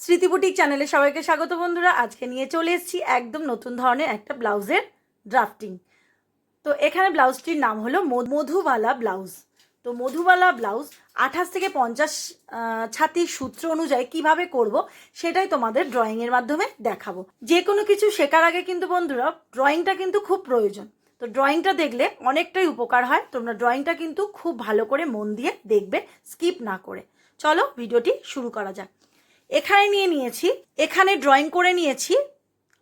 স্মৃতি বুটিক চ্যানেলে সবাইকে স্বাগত বন্ধুরা। আজকে নিয়ে চলে এসেছি একদম নতুন ধরনের একটা ব্লাউজের ড্রাফটিং। তো এখানে ব্লাউজটির নাম হলো মধুবালা ব্লাউজ। তো মধুবালা ব্লাউজ 28 থেকে 50 ছাতির সূত্র অনুযায়ী কিভাবে করব সেটাই তোমাদের ড্রয়িংয়ের মাধ্যমে দেখাবো। যে কোনো কিছু শেখার আগে কিন্তু বন্ধুরা ড্রয়িংটা কিন্তু খুব প্রয়োজন। তো ড্রয়িংটা দেখলে অনেকটাই উপকার হয়। তোমরা ড্রয়িংটা কিন্তু খুব ভালো করে মন দিয়ে দেখবে, স্কিপ না করে। চলো ভিডিওটি শুরু করা যাক। এখানে ড্রয়িং করে নিয়েছি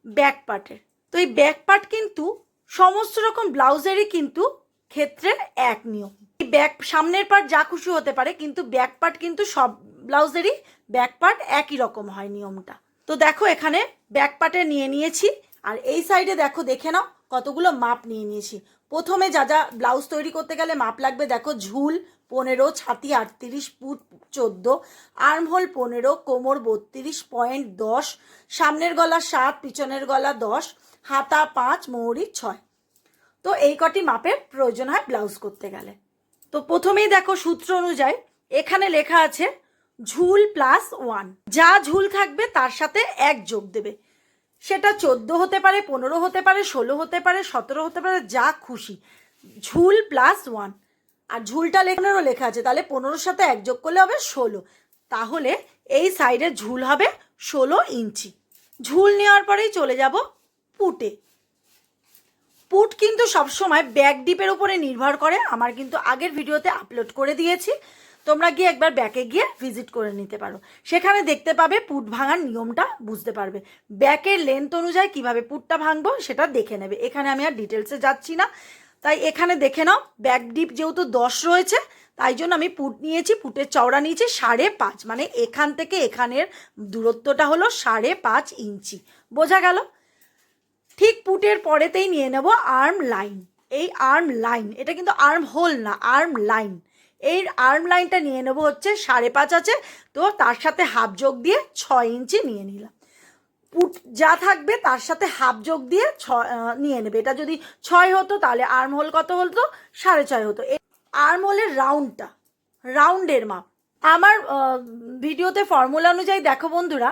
ব্যাক পার্টের। তো এই ব্যাক পার্ট কিন্তু সমস্ত রকম ব্লাউজেরই কিন্তু ক্ষেত্রে এক নিয়ম। এই ব্যাক সামনের পার্ট যা খুশি হতে পারে, কিন্তু ব্যাক পার্ট কিন্তু সব ব্লাউজেরই ব্যাক পার্ট একই রকম হয় নিয়মটা। তো দেখো এখানে ব্যাক পার্টে নিয়ে নিয়েছি, আর এই সাইডে দেখে নাও কতগুলো মাপ নিয়ে নিয়েছি। প্রথমে যা যা ব্লাউজ তৈরি করতে গেলে মাপ লাগবে দেখো: ঝুল 15, ছাতি 38, পুট 14, আর্মহোল 15, কোমর 32.10, সামনের গলা 7, পিছনের গলা 10, হাতা 5, মৌরি 6। তো এই কটি মাপের প্রয়োজন হয় ব্লাউজ করতে গেলে। তো প্রথমেই দেখো সূত্র অনুযায়ী এখানে লেখা আছে ঝুল +1। যা ঝুল থাকবে তার সাথে 1 যোগ দেবে। সেটা 14 হতে পারে, 15 হতে পারে, 16 হতে পারে, 17 হতে পারে, যা খুশি। ঝুল +1। আর ঝুলটা 15 লেখা আছে, তাহলে 15-র সাথে 1 যোগ করলে হবে 16। তাহলে এই সাইডের ঝুল হবে 16 ইঞ্চি। ঝুল নেওয়ার পরেই চলে যাব পুটে। পুট কিন্তু সবসময় ব্যাক ডিপের উপরে নির্ভর করে। আমার কিন্তু আগের ভিডিওতে আপলোড করে দিয়েছি, তোমরা গিয়ে একবার ব্যাকে গিয়ে ভিজিট করে নিতে পারো। সেখানে দেখতে পাবে পুট ভাঙার নিয়মটা, বুঝতে পারবে। ব্যাকের লেন্থ অনুযায়ী কিভাবে পুটটা ভাঙবো সেটা দেখে নেবে। এখানে আমি আর ডিটেলসে যাচ্ছি না, তাই এখানে দেখে নাও। ব্যাক ডিপ যেহেতু 10 রয়েছে, তাই জন্য আমি পুট নিয়েছি। পুটের চওড়া নিয়েছি 5.5, মানে এখান থেকে এখানের দূরত্বটা হলো 5.5 ইঞ্চি। বোঝা গেল? ঠিক পুটের পরেতেই নিয়ে নেব আর্ম লাইন। এই আর্ম লাইন, এটা কিন্তু আর্ম হোল না, আর্ম লাইন। এই আর্ম লাইনটা নিয়ে নেব হচ্ছে 5.5 আছে, তো তার সাথে হাফ যোগ দিয়ে 6 ইঞ্চি নিয়ে নিলাম। পুট যা থাকবে তার সাথে হাফ যোগ দিয়ে নিয়ে নেবে। এটা যদি 6 হতো তাহলে আর্ম হোল কত হতো? 6.5 হতো। আর্ম হোলের রাউন্ডটা, রাউন্ডের মাপ আমার ভিডিওতে ফর্মুলা অনুযায়ী দেখো বন্ধুরা,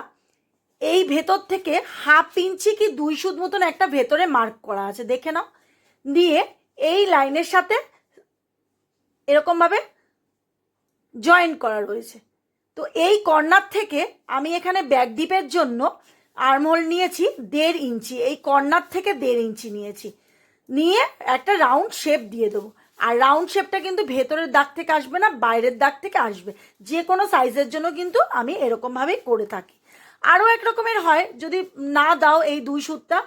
এই ভেতর থেকে হাফ ইঞ্চি কি 2 সুত মতন একটা ভেতরে মার্ক করা আছে, দেখে নাও। দিয়ে এই লাইনের সাথে এরকমভাবে জয়েন করা রয়েছে। তো এই কর্নার থেকে আমি এখানে ব্যাক ডিপের জন্য আর্মহোল নিয়েছি 1.5 ইঞ্চি। এই কর্নার থেকে 1.5 ইঞ্চি নিয়েছি, নিয়ে একটা রাউন্ড শেপ দিয়ে দেবো। আর রাউন্ড শেপটা কিন্তু ভেতরের দাগ থেকে আসবে না, বাইরের দাগ থেকে আসবে। যে কোনো সাইজের জন্য কিন্তু আমি এরকমভাবেই করে থাকি। আরও এক রকমের হয়, যদি না দাও এই 2 সুতটা,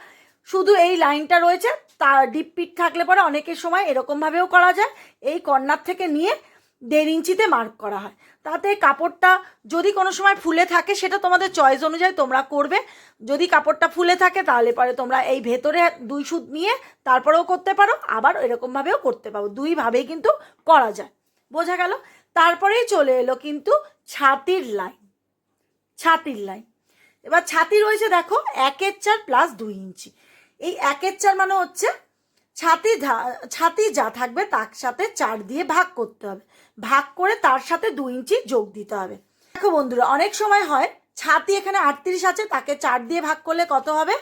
শুধু এই লাইনটা রয়েছে, তার ডিপ পিট থাকলে পরে অনেকের সময় এরকমভাবেও করা যায়। এই কর্নার থেকে নিয়ে 1.5 ইঞ্চিতে মার্ক করা হয়। তাতে কাপড়টা যদি কোনো সময় ফুলে থাকে, সেটা তোমাদের চয়েস অনুযায়ী তোমরা করবে। যদি কাপড়টা ফুলে থাকে তাহলে পরে তোমরা এই ভেতরে 2 সুত নিয়ে তারপরেও করতে পারো, আবার এরকমভাবেও করতে পারো। 2ভাবেই কিন্তু করা যায়। বোঝা গেল? তারপরেই চলে এলো কিন্তু ছাতির লাইন। ছাতির লাইন, এবার ছাতি রয়েছে দেখো 1/4 + 2 ইঞ্চি। এই 1/4 মানে হচ্ছে ছাতি যা থাকবে তার সাথে 4 দিয়ে ভাগ করতে হবে। ভাগ করে তার সাথে 2 ইঞ্চি যোগ দিতে হবে। দেখো বন্ধুরা, অনেক সময় হয় ছাতি এখানে 38 আছে, তাকে 4 দিয়ে ভাগ করলে কত হবে?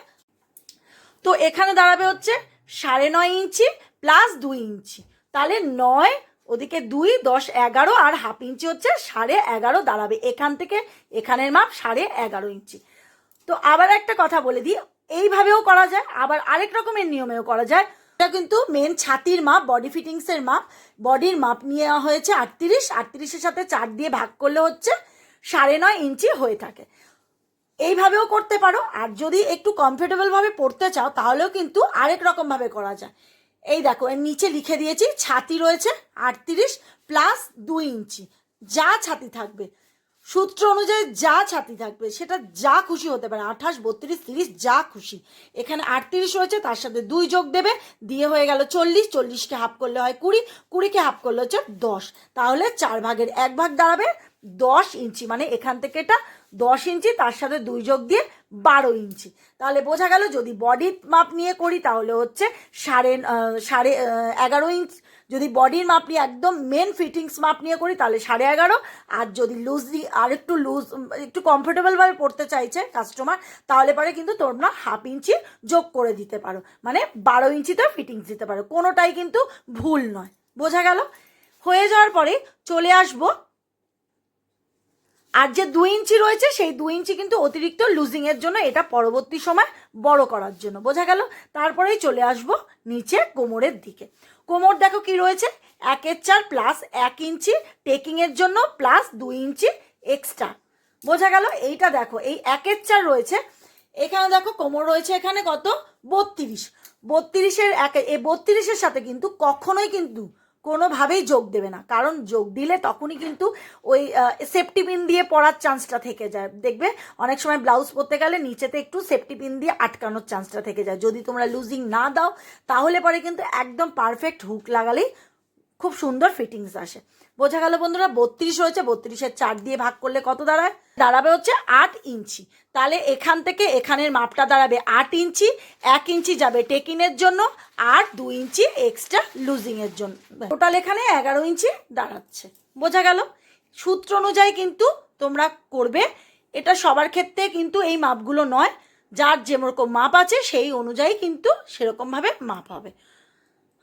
তো এখানে দাঁড়াবে হচ্ছে 9.5 ইঞ্চি + 2 ইঞ্চি। তাহলে 9, ওদিকে 2, 10, 11, আর হাফ ইঞ্চি হচ্ছে 11.5 দাঁড়াবে। এখান থেকে এখানের মাপ 11.5 ইঞ্চি। তো আবার একটা কথা বলে দিই, এইভাবেও করা যায়, আবার আরেক রকমের নিয়মেও করা যায়। এটা কিন্তু মেন ছাতির মাপ, বডি ফিটিংসের মাপ। বডির মাপ নেওয়া হয়েছে 38, 38-এর সাথে 4 দিয়ে ভাগ করলে হচ্ছে 9.5 ইঞ্চি হয়ে থাকে। এইভাবেও করতে পারো। আর যদি একটু কমফোর্টেবলভাবে পরতে চাও তাহলেও কিন্তু আরেক রকমভাবে করা যায়। এই দেখো, এর নিচে লিখে দিয়েছি ছাতি রয়েছে 38 + 2 ইঞ্চি। যা ছাতি থাকবে, সূত্র অনুযায়ী যা ছাতি থাকবে সেটা যা খুশি হতে পারে, 28, 32, 30, যা খুশি। এখানে 38 রয়েছে, তার সাথে 2 যোগ দেবে, দিয়ে হয়ে গেল 40। 40কে হাফ করলে হয় 20, 20কে হাফ করলে হচ্ছে 10। তাহলে 4 ভাগের 1 ভাগ দাঁড়াবে 10 ইঞ্চি, মানে এখান থেকে এটা 10 ইঞ্চি, তার সাথে 2 যোগ দিয়ে 12 ইঞ্চি। তাহলে বোঝা গেল যদি বডির মাপ নিয়ে করি তাহলে হচ্ছে 11.5 ইঞ্চ, যদি বডির মাপ নিয়ে একদম মেন ফিটিংস মাপ নিয়ে করি তাহলে 11.5, আর যদি লুজলি আর একটু কমফোর্টেবলভাবে পড়তে চাইছে কাস্টমার তাহলে পরে কিন্তু তোমরা 1/2 ইঞ্চি যোগ করে দিতে পারো, মানে 12 ইঞ্চিতে ফিটিংস দিতে পারো, কোনোটাই কিন্তু ভুল নয়। বোঝা গেল? হয়ে যাওয়ার পরে চলে আসবো, আর যে 2 ইঞ্চি রয়েছে সেই 2 ইঞ্চি কিন্তু অতিরিক্ত লুজিংয়ের জন্য, এটা পরবর্তী সময় বড় করার জন্য। বোঝা গেল? তারপরেই চলে আসবো নিচে কোমরের দিকে। কোমর দেখো কি রয়েছে, 1/4 প্লাস 1 ইঞ্চি টেকিংয়ের জন্য প্লাস 2 ইঞ্চি এক্সট্রা। বোঝা গেল? এইটা দেখো, এই 1/4 রয়েছে এখানে, দেখো কোমর রয়েছে এখানে কত, 32। 32-এর সাথে কিন্তু কখনোই কিন্তু কোনোভাবেই যোগ দেবে না, কারণ যোগ দিলে তখনই কিন্তু ওই সেফটি পিন দিয়ে পরার চান্সটা থেকে যায়। দেখবে অনেক সময় ব্লাউজ পরতে গেলে নিচেতে একটু সেফটি পিন দিয়ে আটকানোর চান্সটা থেকে যায়। যদি তোমরা লুজিং না দাও তাহলে পরে কিন্তু একদম পারফেক্ট হুক লাগালেই খুব সুন্দর ফিটিংস আসে। বোঝা গেল বন্ধুরা? 32 রয়েছে, 32-এর 4 দিয়ে ভাগ করলে কত দাঁড়ায়? দাঁড়াবে হচ্ছে 8 ইঞ্চি। তাহলে এখান থেকে এখানের মাপটা দাঁড়াবে 8 ইঞ্চি, 1 ইঞ্চি যাবে টেকিনের জন্য আর 2 ইঞ্চি এক্সট্রা লুজিংয়ের জন্য, টোটাল এখানে 11 ইঞ্চি দাঁড়াচ্ছে। বোঝা গেল? সূত্র অনুযায়ী কিন্তু তোমরা করবে, এটা সবার ক্ষেত্রে কিন্তু এই মাপগুলো নয়, যার যেরকম মাপ আছে সেই অনুযায়ী কিন্তু সেরকমভাবে মাপ হবে।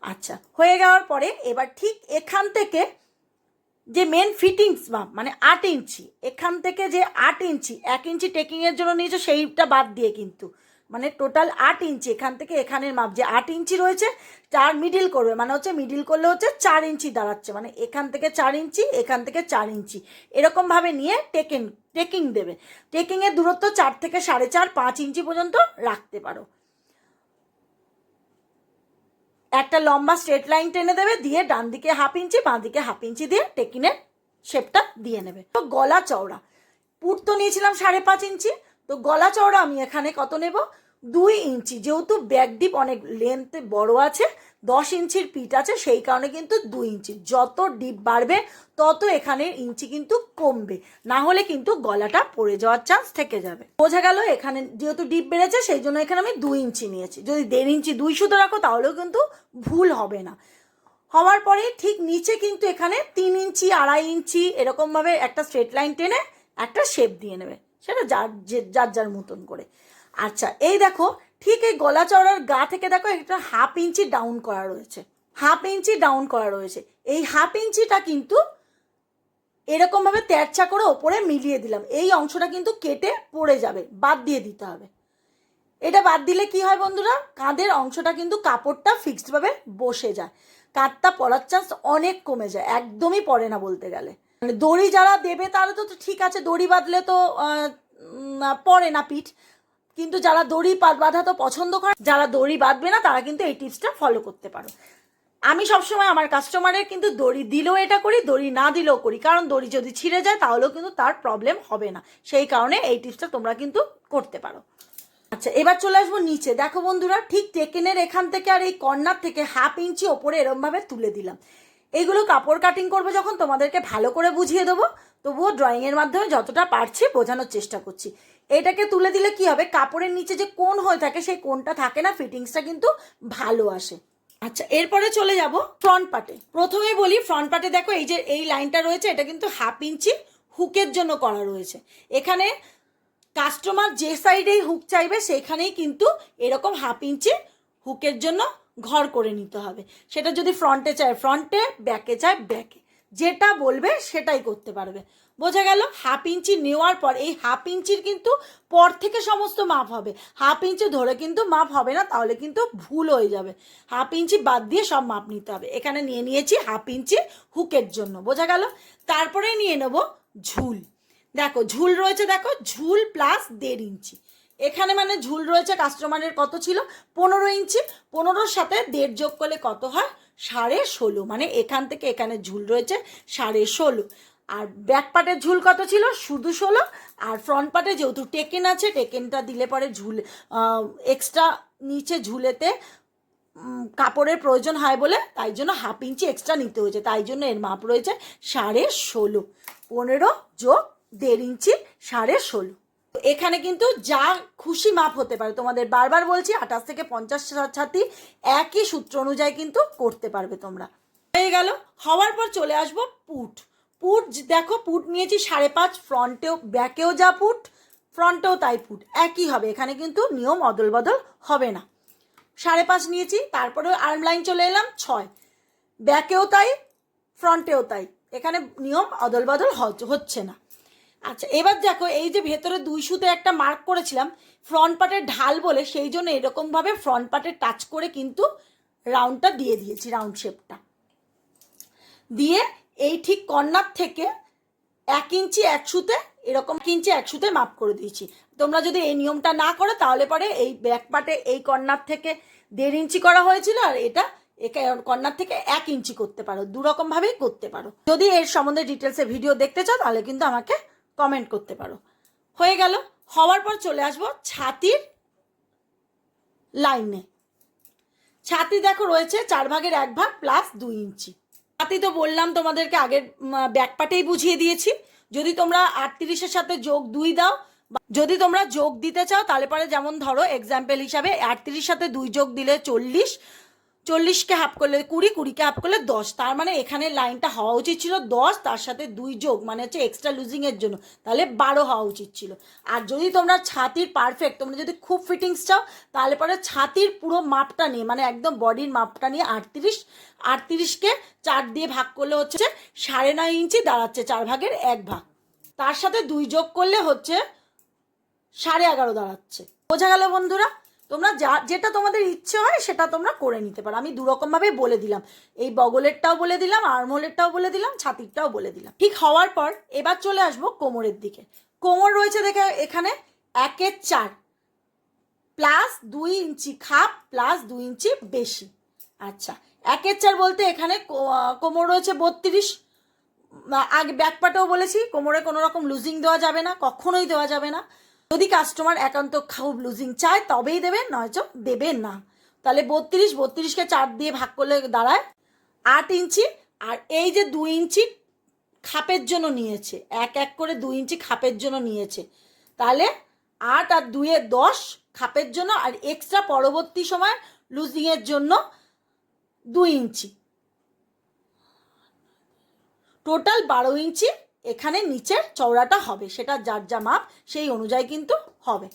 আচ্ছা, হয়ে যাওয়ার পরে এবার ঠিক এখান থেকে যে মেন ফিটিংস মাপ মানে 8 ইঞ্চি, এখান থেকে যে 8 ইঞ্চি 1 ইঞ্চি টেকিংয়ের জন্য নিয়েছো সেইটা বাদ দিয়ে কিন্তু মানে টোটাল 8 ইঞ্চি, এখান থেকে এখানের মাপ যে 8 ইঞ্চি রয়েছে তার মিডিল করবে, মানে হচ্ছে মিডিল করলে হচ্ছে 4 ইঞ্চি দাঁড়াচ্ছে, মানে এখান থেকে 4 ইঞ্চি এখান থেকে 4 ইঞ্চি এরকমভাবে নিয়ে টেকিং দেবে। টেকিংয়ের দূরত্ব 4 থেকে 4.5-5 ইঞ্চি পর্যন্ত রাখতে পারো। একটা লম্বা স্ট্রেট লাইন টেনে দেবে, দিয়ে ডান দিকে 1/2 ইঞ্চি বাঁ দিকে 1/2 ইঞ্চি দিয়ে টেকিনের শেপটা দিয়ে নেবে। তো গলা চওড়া পুট তো নিয়েছিলাম 5.5 ইঞ্চি, তো গলা চওড়া আমি এখানে কত নেব, 2 ইঞ্চি। যেহেতু ব্যাক ডিপ অনেক লেন্থ বড় আছে, 10 ইঞ্চির পিঠ আছে, সেই কারণে কিন্তু 2 ইঞ্চি। যত ডিপ বাড়বে তত এখানে ইঞ্চি কিন্তু কমবে, না হলে কিন্তু গলাটা পড়ে যাওয়ার চান্স থেকে যাবে। বোঝা গেল? এখানে যেহেতু ডিপ বেড়েছে সেই জন্য এখানে আমি 2 ইঞ্চি নিয়েছি। যদি 1.5 ইঞ্চি 2 সুতো রাখো তাহলেও কিন্তু ভুল হবে না। হওয়ার পরে ঠিক নিচে কিন্তু এখানে 3 ইঞ্চি 2.5 ইঞ্চি এরকমভাবে একটা স্ট্রেট লাইন টেনে একটা শেপ দিয়ে নেবে, সেটা যার মতন করে। আচ্ছা, এই দেখো ঠিক এই গলা চওড়ার গা থেকে দেখো একটা 1/2 ইঞ্চি ডাউন করা রয়েছে, 1/2 ইঞ্চি ডাউন করা রয়েছে। এই 1/2 ইঞ্চিটা কিন্তু এরকমভাবে তেরচা করে ওপরে মিলিয়ে দিলাম, এই অংশটা কিন্তু কেটে পড়ে যাবে, বাদ দিয়ে দিতে হবে। এটা বাদ দিলে কি হয় বন্ধুরা, কাঁধের অংশটা কিন্তু কাপড়টা ফিক্সডভাবে বসে যায়, কাঁধটা পরার চান্স অনেক কমে যায়, একদমই পড়ে না বলতে গেলে। মানে দড়ি যারা দেবে তারা তো ঠিক আছে, দড়ি বাঁধলে তো পড়ে না পিঠ, কিন্তু যারা দড়ি বাঁধা তো পছন্দ করে, যারা দড়ি বাঁধবে না তারা কিন্তু এই টিপসটা ফলো করতে পারো। আমি সবসময় আমার কাস্টমারের কিন্তু দড়ি দিলেও এটা করি, দড়ি না দিলেও করি, কারণ দড়ি যদি ছিঁড়ে যায় তাহলেও কিন্তু তার প্রবলেম হবে না, সেই কারণে এই টিপসটা তোমরা কিন্তু করতে পারো। আচ্ছা, এবার চলে আসবো নিচে। দেখো বন্ধুরা, ঠিক টেকেনের এখান থেকে আর এই কর্নার থেকে 1/2 ইঞ্চি ওপরে এরমভাবে তুলে দিলাম। এইগুলো কাপড় কাটিং করবো যখন তোমাদেরকে ভালো করে বুঝিয়ে দেবো, তবুও ড্রয়িংয়ের মাধ্যমে যতটা পারছি বোঝানোর চেষ্টা করছি। এটাকে তুলে দিলে কি হবে, কাপড়ের নিচে যে কোণ হয়ে থাকে সেই কোণটা থাকে না, ফিটিংসটা কিন্তু ভালো আসে। আচ্ছা, এরপরে চলে যাব ফ্রন্ট পার্টে। প্রথমেই বলি ফ্রন্ট পার্টে দেখো এই যে এই লাইনটা রয়েছে, এটা কিন্তু 1/2 ইঞ্চি হুকের জন্য করা রয়েছে। এখানে কাস্টমার যে সাইডেই হুক চাইবে সেখানেই কিন্তু এরকম 1/2 ইঞ্চি হুকের জন্য ঘর করে নিতে হবে। সেটা যদি ফ্রন্টে চায় ফ্রন্টে, ব্যাকে চায় ব্যাকে, যেটা বলবে সেটাই করতে পারবে। বোঝা গেল? 1/2 ইঞ্চি নেওয়ার পর এই 1/2 ইঞ্চির কিন্তু পর থেকে সমস্ত মাপ হবে, 1/2 ইঞ্চি ধরে কিন্তু মাপ হবে না, তাহলে কিন্তু ভুল হয়ে যাবে। 1/2 ইঞ্চি বাদ দিয়ে সব মাপ নিতে হবে। এখানে নিয়েছি 1/2 ইঞ্চি হুকের জন্য। বোঝা গেল? তারপরে নিয়ে নেব ঝুল। দেখো ঝুল রয়েছে, দেখো ঝুল প্লাস 1.5 ইঞ্চি। এখানে মানে ঝুল রয়েছে কাস্টমারের কত ছিল, 15 ইঞ্চি। 15-র সাথে 1.5 যোগ করলে কত হয়, 16.5। মানে এখান থেকে এখানে ঝুল রয়েছে 16.5। আর ব্যাক পার্টের ঝুল কত ছিল, শুধু 16। আর ফ্রন্ট পার্টে যেহেতু টেকেন আছে, টেকেনটা দিলে পরে ঝুল এক্সট্রা নিচে ঝুলেতে কাপড়ের প্রয়োজন হয় বলে তাই জন্য 1/2 ইঞ্চি এক্সট্রা নিতে হয়েছে, তাই জন্য এর মাপ রয়েছে 16.5। 15 যোগ 1.5 ইঞ্চি 16.5। এখানে কিন্তু যা খুশি মাপ হতে পারে, তোমাদের বারবার বলছি 28 থেকে 50 ছাতি একই সূত্র অনুযায়ী কিন্তু করতে পারবে তোমরা। হয়ে গেল। হওয়ার পর চলে আসবো পুট। পুট দেখো, পুট নিয়েছি 5.5, ফ্রন্টেও ব্যাকেও যা পুট ফ্রন্টেও তাই পুট একই হবে, এখানে কিন্তু নিয়ম অদল বদল হবে না। 5.5 নিয়েছি, তারপরে আর্ম লাইন চলে এলাম 6, ব্যাকেও তাই ফ্রন্টেও তাই, এখানে নিয়ম অদল বদল হচ্ছে না। আচ্ছা, এবার দেখো এই যে ভেতরে 2 সুতে একটা মার্ক করেছিলাম ফ্রন্ট পার্টের ঢাল বলে, সেই জন্য এরকমভাবে ফ্রন্ট পার্টে টাচ করে কিন্তু রাউন্ডটা দিয়ে দিয়েছি, রাউন্ড শেপটা দিয়ে এই ঠিক কর্নার থেকে 1 ইঞ্চি 1 সুতে, এরকম 1 ইঞ্চি 1 সুতে মাপ করে দিয়েছি। তোমরা যদি এই নিয়মটা না করো তাহলে পরে এই ব্যাক পার্টে এই কর্নার থেকে 1.5 ইঞ্চি করা হয়েছিল, আর এটা কর্নার থেকে 1 ইঞ্চি করতে পারো, দুরকমভাবেই করতে পারো। যদি এর সম্বন্ধে ডিটেলসে ভিডিও দেখতে চাও তাহলে কিন্তু আমাকে কমেন্ট করতে পারো। হয়ে গেল। হওয়ার পর চলে আসবো ছাতির লাইনে। ছাতি দেখো রয়েছে 4 ভাগের 1 ভাগ প্লাস 2 ইঞ্চি। ছাতি তো বললাম তোমাদেরকে আগের ব্যাক পার্টেই বুঝিয়ে দিয়েছি। যদি তোমরা 38-এর সাথে যোগ 2 দাও, যদি তোমরা যোগ দিতে চাও তাহলে পরে যেমন ধরো এক্সাম্পল হিসাবে 38 সাথে 2 যোগ দিলে 40, 40কে হাফ করলে 20, 20কে হাফ করলে 10, তার মানে এখানে লাইনটা হওয়া উচিত ছিল 10, তার সাথে 2 যোগ মানে হচ্ছে এক্সট্রা লুজিংয়ের জন্য, তাহলে 12 হওয়া উচিত ছিল। আর যদি তোমরা ছাতির পারফেক্ট, তোমরা যদি খুব ফিটিংস চাও তাহলে পরে ছাতির পুরো মাপটা নিয়ে, মানে একদম বডির মাপটা নিয়ে 38কে 4 দিয়ে ভাগ করলে হচ্ছে 9.5 ইঞ্চি দাঁড়াচ্ছে, 4 ভাগের 1 ভাগ, তার সাথে 2 যোগ করলে হচ্ছে 11.5 দাঁড়াচ্ছে। বোঝা গেল বন্ধুরা? তোমরা যেটা তোমাদের ইচ্ছে হয় সেটা তোমরা করে নিতে পারো। আমি 2 রকমভাবে বলে দিলাম, এই বগলেরটাও বলে দিলাম, আর্মহোলেরটাও বলে দিলাম, ছাতিরটাও বলে দিলাম। ঠিক হওয়ার পর এবার চলে আসবো কোমরের দিকে। কোমর রয়েছে দেখে এখানে 1/4 প্লাস 2 ইঞ্চি খাপ প্লাস 2 ইঞ্চি বেশি। আচ্ছা, 1/4 বলতে এখানে কোমর রয়েছে 32। আগে ব্যাক পার্টেও বলেছি কোমরে কোনো রকম লুজিং দেওয়া যাবে না, কখনোই দেওয়া যাবে না। যদি কাস্টমার একান্ত খুব লুজিং চায় তবেই দেবেন, নয়তো দেবেন না। তাহলে 32কে 4 দিয়ে ভাগ করলে দাঁড়ায় 8 ইঞ্চি। আর এই যে 2 ইঞ্চি খাপের জন্য নিয়েছে, 1 করে 2 ইঞ্চি খাপের জন্য নিয়েছে, তাহলে 8 আর 2 এ 10 খাপের জন্য, আর এক্সট্রা পরবর্তী সময় লুজিংয়ের জন্য 2 ইঞ্চি, টোটাল 12 ইঞ্চি এখানে নিচের চওড়াটা হবে। সেটা যার যা মাপ সেই অনুযায়ী কিন্তু হবে।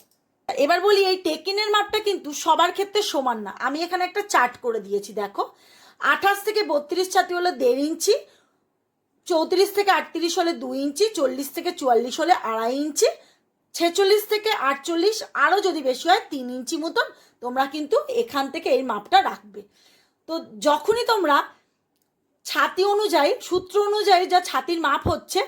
এবার বলি এই টেকিনের মাপটা কিন্তু সবার ক্ষেত্রে সমান না। আমি এখানে একটা চার্ট করে দিয়েছি, দেখো 28 থেকে 32 ছাতি হলে 1.5 ইঞ্চি, 34 থেকে 38 হলে 2 ইঞ্চি, 40 থেকে 44 হলে 2.5 ইঞ্চি, 46 থেকে 48 আরও যদি বেশি হয় 3 ইঞ্চি মতন তোমরা কিন্তু এখান থেকে এই মাপটা রাখবে। তো যখনই তোমরা ছাতি অনুযায়ী, সূত্র অনুযায়ী যা ছাতির মাপ হচ্ছে,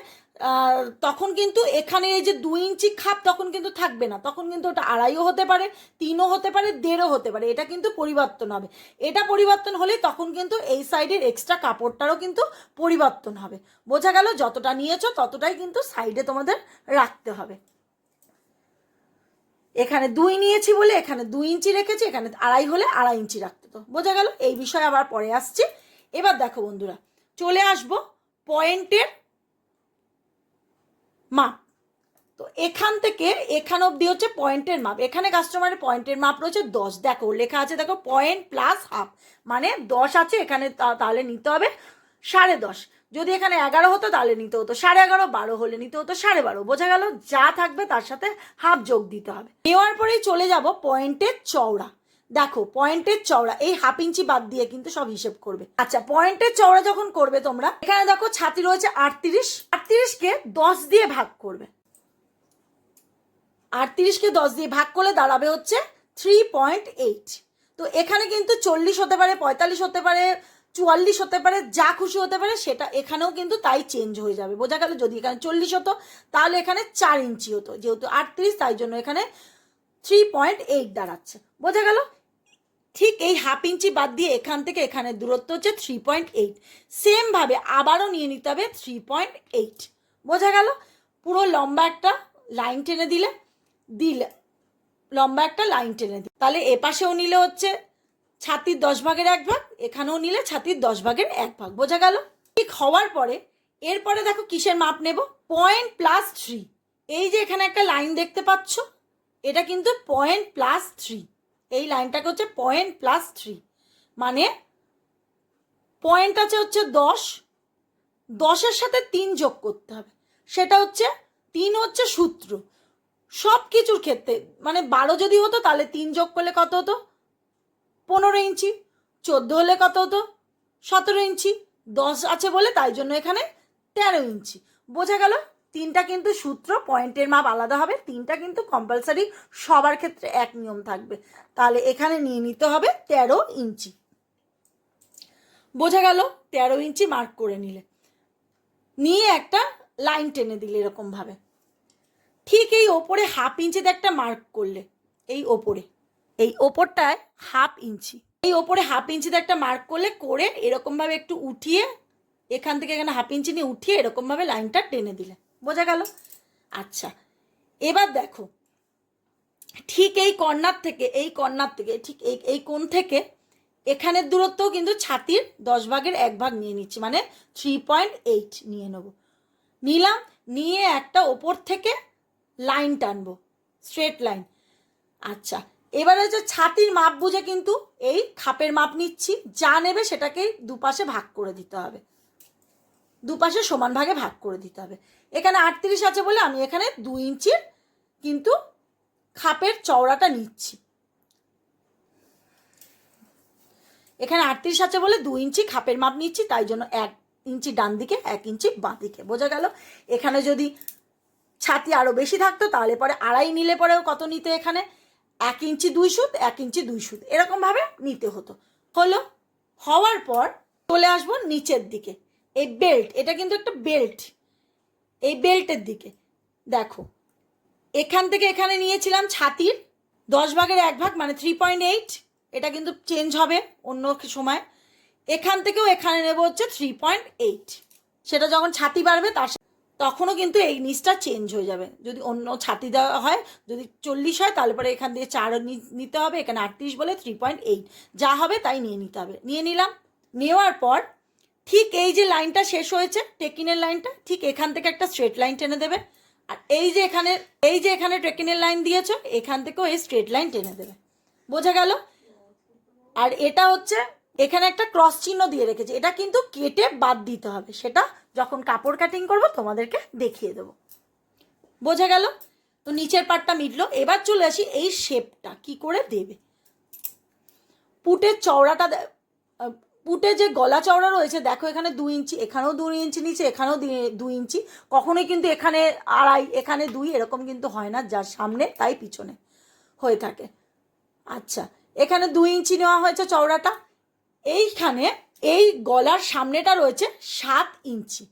তখন কিন্তু এখানে এই যে 2 ইঞ্চি খাপ তখন কিন্তু থাকবে না, তখন কিন্তু ওটা 2.5ও হতে পারে, 3ও হতে পারে, 1.5ও হতে পারে, এটা কিন্তু পরিবর্তন হবে। এটা পরিবর্তন হলে তখন কিন্তু এই সাইডের এক্সট্রা কাপড়টারও কিন্তু পরিবর্তন হবে। বোঝা গেল? যতটা নিয়েছো ততটাই কিন্তু সাইডে তোমাদের রাখতে হবে। এখানে 2 নিয়েছি বলে এখানে 2 ইঞ্চি রেখেছি, এখানে 2.5 হলে 2.5 ইঞ্চি রাখতে। তো বোঝা গেল? এই বিষয়ে আবার পরে আসছি। এবার দেখো বন্ধুরা, চলে আসবো পয়েন্টের মাপ। তো এখান থেকে এখান অবধি হচ্ছে পয়েন্টের মাপ। এখানে কাস্টমারের পয়েন্টের মাপ রয়েছে 10। দেখো লেখা আছে, দেখো পয়েন্ট প্লাস হাফ, মানে 10 আছে এখানে, তাহলে নিতে হবে 10.5। যদি এখানে 11 হতো তাহলে নিতে হতো 11.5, 12 হলে নিতে হতো 12.5। বোঝা গেল? যা থাকবে তার সাথে হাফ যোগ দিতে হবে। নেওয়ার পরেই চলে যাব পয়েন্টের চওড়া। দেখো পয়েন্টের চওড়া এই 1/2 ইঞ্চি বাদ দিয়ে কিন্তু সব হিসেব করবে। আচ্ছা, পয়েন্টের চওড়া যখন করবে তোমরা, এখানে দেখো ছাতি রয়েছে 38কে 10 দিয়ে ভাগ করবে। 38কে 10 দিয়ে ভাগ করলে দাঁড়াবে হচ্ছে 3.8। তো এখানে কিন্তু 40 হতে পারে, 45 হতে পারে, 44 হতে পারে, যা খুশি হতে পারে, সেটা এখানেও কিন্তু তাই চেঞ্জ হয়ে যাবে। বোঝা গেল? যদি এখানে 40 হতো তাহলে এখানে 4 ইঞ্চি হতো, যেহেতু 38 তাই জন্য এখানে 3.8 দাঁড়াচ্ছে। বোঝা গেল? ঠিক এই 1/2 ইঞ্চি বাদ দিয়ে এখান থেকে এখানে দূরত্ব হচ্ছে 3.8। সেম ভাবে আবারও নিয়ে নিতে হবে 3.8। বোঝা গেল? পুরো লম্বা একটা লাইন টেনে দিলে লম্বা একটা লাইন টেনে দিলে, তাহলে এপাশেও নিলে হচ্ছে ছাতির 10 ভাগের 1 ভাগ, এখানেও নিলে ছাতির 10 ভাগের 1 ভাগ। বোঝা গেল? ঠিক হওয়ার পরে এরপরে দেখো কিসের মাপ নেব, 0.+3। এই যে এখানে একটা লাইন দেখতে পাচ্ছ, এটা কিন্তু 0.+3। এই লাইনটাকে হচ্ছে 0.+3, মানে পয়েন্ট আছে হচ্ছে 10, 10-এর সাথে 3 যোগ করতে হবে। সেটা হচ্ছে 3 হচ্ছে সূত্র সব কিছুর ক্ষেত্রে। মানে 12 যদি হতো তাহলে 3 যোগ করলে কত হতো, 15 ইঞ্চি। 14 হলে কত হতো, 17 ইঞ্চি। 10 আছে বলে তাই জন্য এখানে 13 ইঞ্চি। বোঝা গেল? 3টা কিন্তু সূত্র, পয়েন্টের মাপ আলাদা হবে। 3টা কিন্তু কম্পালসারি, সবার ক্ষেত্রে এক নিয়ম থাকবে। তাহলে এখানে নিয়ে নিতে হবে 13 ইঞ্চি। বোঝা গেল? 13 ইঞ্চি মার্ক করে নিলে, নিয়ে একটা লাইন টেনে দিলে এরকমভাবে। ঠিক এই ওপরে 1/2 ইঞ্চিতে একটা মার্ক করলে, এই ওপরে, এই ওপরটায় 1/2 ইঞ্চি, এই ওপরে 1/2 ইঞ্চিতে একটা মার্ক করলে, করে এরকমভাবে একটু উঠিয়ে, এখান থেকে এখানে 1/2 ইঞ্চি নিয়ে উঠিয়ে এরকমভাবে লাইনটা টেনে দিলে। বোঝা গেল? আচ্ছা, এবার দেখো ঠিক এই কর্নার থেকে, ঠিক এই কোণ থেকে এখানের দূরত্বও কিন্তু ছাতির 10 ভাগের 1 ভাগ নিয়ে নিচ্ছি, মানে 3.8 নিয়ে নেব। নিলাম, নিয়ে একটা ওপর থেকে লাইন টানবো, স্ট্রেট লাইন। আচ্ছা, এবারে হচ্ছে ছাতির মাপ বুঝে কিন্তু এই খাপের মাপ নিচ্ছি। যা নেবে সেটাকেই দুপাশে ভাগ করে দিতে হবে, দুপাশে সমান ভাগে ভাগ করে দিতে হবে। এখানে 38 আছে বলে আমি এখানে 2 ইঞ্চির কিন্তু খাপের চওড়াটা নিচ্ছি। এখানে 38 আছে বলে 2 ইঞ্চি খাপের মাপ নিচ্ছি, তাই জন্য 1 ইঞ্চি ডান দিকে, 1 ইঞ্চি বাঁ দিকে। বোঝা গেল? এখানে যদি ছাতি আরও বেশি থাকতো তাহলে পরে 2.5 নিলে পরেও কত নিতে, এখানে 1 ইঞ্চি 2 সুত, 1 ইঞ্চি 2 সুত এরকমভাবে নিতে হতো। হলো, হওয়ার পর চলে আসবো নিচের দিকে। এই বেল্ট, এটা কিন্তু একটা বেল্ট, এই বেল্টের দিকে দেখো, এখান থেকে এখানে নিয়েছিলাম ছাতির 10 ভাগের 1 ভাগ, মানে 3.8। এটা কিন্তু চেঞ্জ হবে অন্য সময়। এখান থেকেও এখানে নেব হচ্ছে 3.8। সেটা যখন ছাতি বাড়বে তার তখনও কিন্তু এই নিচটা চেঞ্জ হয়ে যাবে। যদি অন্য ছাতি দেওয়া হয়, যদি 40 হয় তাহলে পরে এখান দিয়ে 4 নিতে হবে, এখানে 38 বলে 3.8। যা হবে তাই নিয়ে নিতে হবে। নিয়ে নিলাম, নেওয়ার পর ঠিক এই যে লাইনটা শেষ হয়েছে, টেকিনের লাইনটা, ঠিক এখান থেকে একটা স্ট্রেট লাইন টেনে দেবে। আর এই যে এখানে টেকিনের লাইন দিয়েছো, এখান থেকেও এই স্ট্রেট লাইন টেনে দেবে। বোঝা গেল? আর এটা হচ্ছে এখানে একটা ক্রস চিহ্ন দিয়ে রেখেছে, এটা কিন্তু কেটে বাদ দিতে হবে। সেটা যখন কাপড় কাটিং করব তোমাদেরকে দেখিয়ে দেবো। বোঝা গেল? তো নিচের পাটটা মিটলো। এবার চলে আসি এই শেপটা কি করে দেবে। পুটের চওড়াটা, পুটে যে গলা চওড়া রয়েছে দেখো, এখানে 2 ইঞ্চি, এখানেও 2 ইঞ্চি নিচে, এখানেও 2 ইঞ্চি। কখনোই কিন্তু এখানে 2.5, এখানে 2 এরকম কিন্তু হয় না, যার সামনে তাই পিছনে হয়ে থাকে। আচ্ছা, এখানে 2 ইঞ্চি নেওয়া হয়েছে চওড়াটা। এইখানে এই গলার সামনেটা রয়েছে 7 ইঞ্চি,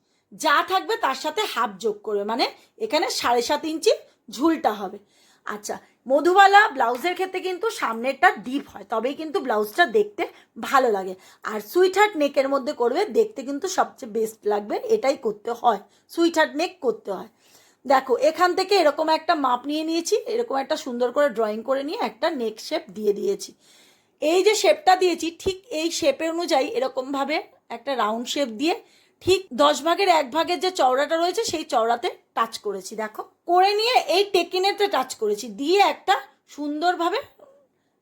যা থাকবে তার সাথে হাফ যোগ করবে, মানে এখানে 7.5 ইঞ্চি ঝুলটা হবে। আচ্ছা, মধুবালা ব্লাউজের ক্ষেত্রে কিন্তু সামনেরটা ডিপ হয়, তবেই কিন্তু ব্লাউজটা দেখতে ভালো লাগে। আর সুইট হার্ট নেকের মধ্যে করবে, দেখতে কিন্তু সবচেয়ে বেস্ট লাগবে, এটাই করতে হয়, সুইট হার্ট নেক করতে হয়। দেখো এখান থেকে এরকম একটা মাপ নিয়ে নিয়েছি, এরকম একটা সুন্দর করে ড্রয়িং করে নিয়ে একটা নেক শেপ দিয়ে দিয়েছি। এই যে শেপটা দিয়েছি, ঠিক এই শেপের অনুযায়ী এরকমভাবে একটা রাউন্ড শেপ দিয়ে ঠিক 10 ভাগের 1 ভাগের যে চওড়াটা রয়েছে সেই চওড়াতে টাচ করেছি। দেখো, করে নিয়ে এই টেকিনেতে টাচ করেছি, দিয়ে একটা সুন্দরভাবে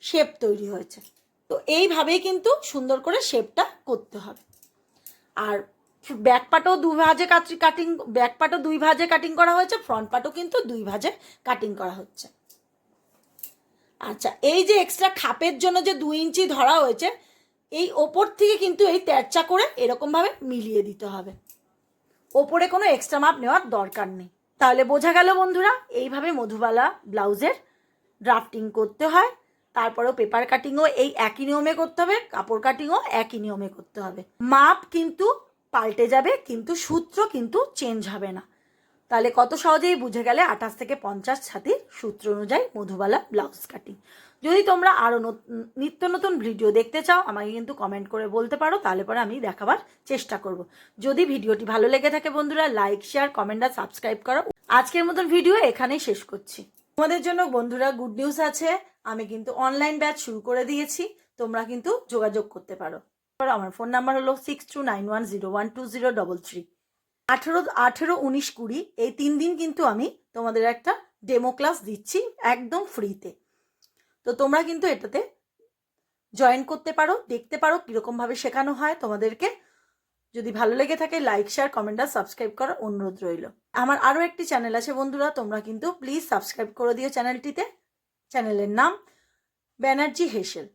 শেপ তৈরি হয়েছে। তো এইভাবেই কিন্তু সুন্দর করে শেপটা করতে হবে। আর ব্যাক পার্টও 2 ভাঁজে কাটিং, ব্যাক পার্টও 2 ভাঁজে কাটিং করা হয়েছে, ফ্রন্ট পার্টও কিন্তু 2 ভাঁজে কাটিং করা হচ্ছে। আচ্ছা, এই যে এক্সট্রা খাপের জন্য যে 2 ইঞ্চি ধরা হয়েছে, এই ওপর থেকে কিন্তু এই তেরচা করে এরকমভাবে মিলিয়ে দিতে হবে, ওপরে কোনো এক্সট্রা মাপ নেওয়ার দরকার নেই। তাহলে বোঝা গেল বন্ধুরা, এইভাবে মধুবালা ব্লাউজের ড্রাফটিং করতে হয়। তারপরেও পেপার কাটিংও এই একই নিয়মে করতে হবে, কাপড় কাটিংও একই নিয়মে করতে হবে। মাপ কিন্তু পাল্টে যাবে, কিন্তু সূত্র কিন্তু চেঞ্জ হবে না। তাহলে কত সহজেই বুঝে গেলে 28 থেকে 50 ছাতির সূত্র অনুযায়ী মধুবালা ব্লাউজ কাটিং। যদি তোমরা আরও নিত্য নতুন ভিডিও দেখতে চাও আমাকে কিন্তু কমেন্ট করে বলতে পারো, তাহলে পরে আমি দেখাবার চেষ্টা করব। যদি ভিডিওটি ভালো লেগে থাকে বন্ধুরা, লাইক, শেয়ার, কমেন্ট আর সাবস্ক্রাইব করো। আজকের মতন ভিডিও এখানেই শেষ করছি। তোমাদের জন্য বন্ধুরা গুড নিউজ আছে, আমি কিন্তু অনলাইন ব্যাচ শুরু করে দিয়েছি, তোমরা কিন্তু যোগাযোগ করতে পারো। আমার ফোন নাম্বার হলো 6291012033। 18, 19, 20 এই 3 দিন কিন্তু আমি তোমাদের একটা ডেমো ক্লাস দিচ্ছি একদম ফ্রিতে। তো তোমরা কিন্তু এটাতে জয়েন করতে পারো, দেখতে পারো কীরকমভাবে শেখানো হয় তোমাদেরকে। যদি ভালো লেগে থাকে লাইক, শেয়ার, কমেন্ট আর সাবস্ক্রাইব করার অনুরোধ রইল। আমার আরও একটি চ্যানেল আছে বন্ধুরা, তোমরা কিন্তু প্লিজ সাবস্ক্রাইব করে দিও চ্যানেলটিতে। চ্যানেলের নাম ব্যানার্জি হেসেল।